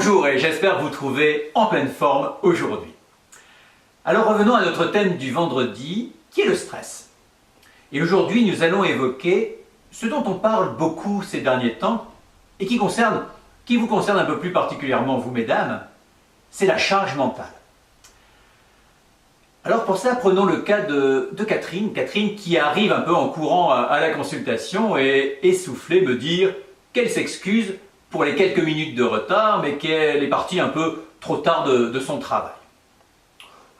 Bonjour et j'espère vous trouver en pleine forme aujourd'hui. Alors revenons à notre thème du vendredi, qui est le stress. Et aujourd'hui nous allons évoquer ce dont on parle beaucoup ces derniers temps et qui vous concerne un peu plus particulièrement vous mesdames, c'est la charge mentale. Alors pour ça, prenons le cas de Catherine. Catherine qui arrive un peu en courant à la consultation et essoufflée me dire qu'elle s'excuse pour les quelques minutes de retard, mais qu'elle est partie un peu trop tard de son travail.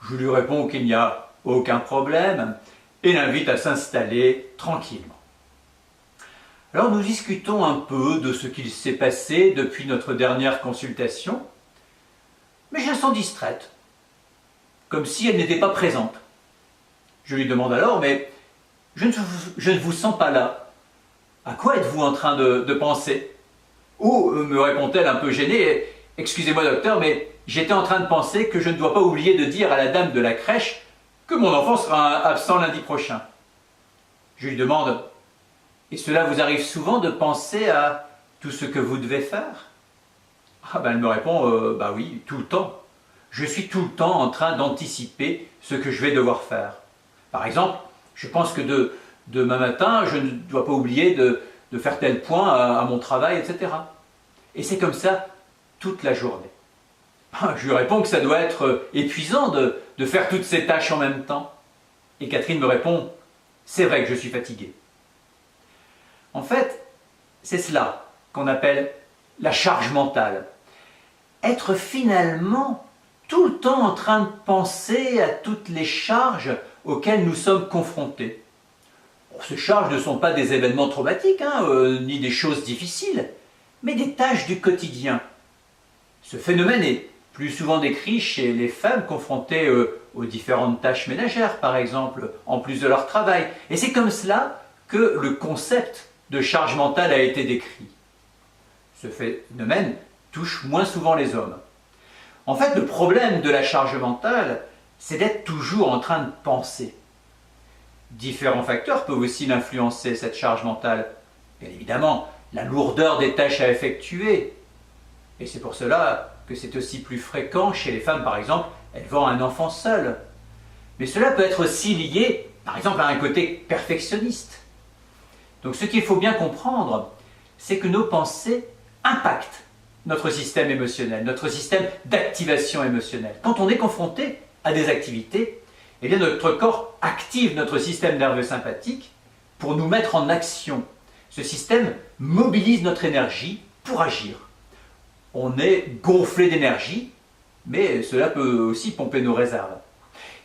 Je lui réponds qu'il n'y a aucun problème et l'invite à s'installer tranquillement. Alors nous discutons un peu de ce qu'il s'est passé depuis notre dernière consultation, mais je la sens distraite, comme si elle n'était pas présente. Je lui demande alors, mais je ne vous sens pas là. À quoi êtes-vous en train de penser ? Ou, me répond-elle un peu gênée, excusez-moi docteur, mais j'étais en train de penser que je ne dois pas oublier de dire à la dame de la crèche que mon enfant sera absent lundi prochain. Je lui demande, et cela vous arrive souvent de penser à tout ce que vous devez faire ? Elle me répond, bah oui, tout le temps. Je suis tout le temps en train d'anticiper ce que je vais devoir faire. Par exemple, je pense que demain matin, je ne dois pas oublier de faire tel point à mon travail, etc. Et c'est comme ça toute la journée. Je lui réponds que ça doit être épuisant de faire toutes ces tâches en même temps. Et Catherine me répond, c'est vrai que je suis fatiguée. En fait, c'est cela qu'on appelle la charge mentale. Être finalement tout le temps en train de penser à toutes les charges auxquelles nous sommes confrontés. Ces charges ne sont pas des événements traumatiques, ni des choses difficiles, mais des tâches du quotidien. Ce phénomène est plus souvent décrit chez les femmes confrontées aux différentes tâches ménagères, par exemple, en plus de leur travail. Et c'est comme cela que le concept de charge mentale a été décrit. Ce phénomène touche moins souvent les hommes. En fait, le problème de la charge mentale, c'est d'être toujours en train de penser. Différents facteurs peuvent aussi influencer cette charge mentale. Bien évidemment, la lourdeur des tâches à effectuer. Et c'est pour cela que c'est aussi plus fréquent chez les femmes, par exemple, élevant un enfant seul. Mais cela peut être aussi lié, par exemple, à un côté perfectionniste. Donc ce qu'il faut bien comprendre, c'est que nos pensées impactent notre système émotionnel, notre système d'activation émotionnelle. Quand on est confronté à des activités, eh bien notre corps active notre système nerveux sympathique pour nous mettre en action. Ce système mobilise notre énergie pour agir. On est gonflé d'énergie, mais cela peut aussi pomper nos réserves.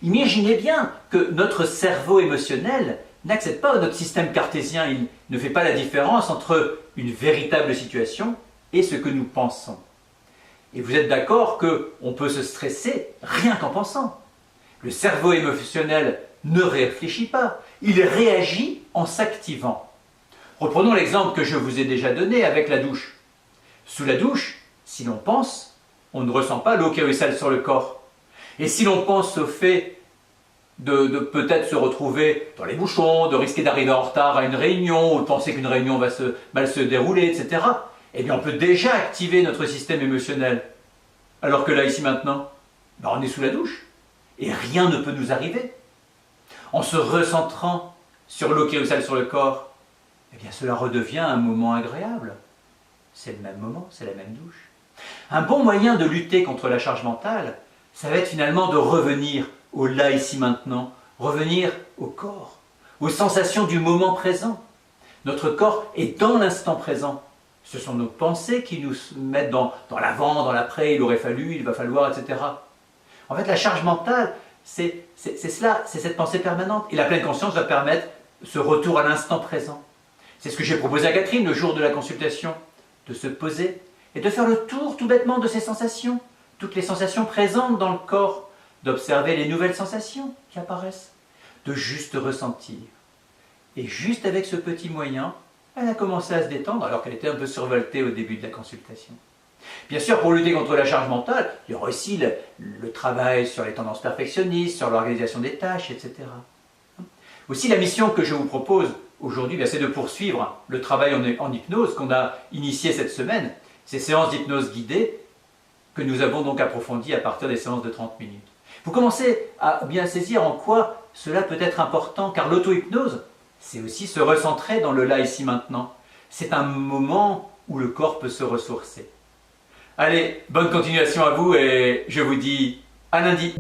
Imaginez bien que notre cerveau émotionnel n'accède pas à notre système cartésien. Il ne fait pas la différence entre une véritable situation et ce que nous pensons. Et vous êtes d'accord qu'on peut se stresser rien qu'en pensant. Le cerveau émotionnel ne réfléchit pas, il réagit en s'activant. Reprenons l'exemple que je vous ai déjà donné avec la douche. Sous la douche, si l'on pense, on ne ressent pas l'eau qui ruisselle sur le corps. Et si l'on pense au fait de peut-être se retrouver dans les bouchons, de risquer d'arriver en retard à une réunion, ou de penser qu'une réunion va mal se dérouler, etc., eh bien on peut déjà activer notre système émotionnel. Alors que là, ici maintenant, on est sous la douche. Et rien ne peut nous arriver. En se recentrant sur l'eau qui ruisselle sur le corps, eh bien cela redevient un moment agréable. C'est le même moment, c'est la même douche. Un bon moyen de lutter contre la charge mentale, ça va être finalement de revenir au là, ici, maintenant, revenir au corps, aux sensations du moment présent. Notre corps est dans l'instant présent. Ce sont nos pensées qui nous mettent dans l'avant, dans l'après, il aurait fallu, il va falloir, etc. En fait, la charge mentale, c'est cela, c'est cette pensée permanente. Et la pleine conscience va permettre ce retour à l'instant présent. C'est ce que j'ai proposé à Catherine le jour de la consultation, de se poser et de faire le tour tout bêtement de ces sensations, toutes les sensations présentes dans le corps, d'observer les nouvelles sensations qui apparaissent, de juste ressentir. Et juste avec ce petit moyen, elle a commencé à se détendre alors qu'elle était un peu survoltée au début de la consultation. Bien sûr, pour lutter contre la charge mentale, il y aura aussi le travail sur les tendances perfectionnistes, sur l'organisation des tâches, etc. Aussi, la mission que je vous propose aujourd'hui, c'est de poursuivre le travail en hypnose qu'on a initié cette semaine, ces séances d'hypnose guidée, que nous avons donc approfondies à partir des séances de 30 minutes. Vous commencez à bien saisir en quoi cela peut être important, car l'auto-hypnose, c'est aussi se recentrer dans le là, ici, maintenant. C'est un moment où le corps peut se ressourcer. Allez, bonne continuation à vous et je vous dis à lundi.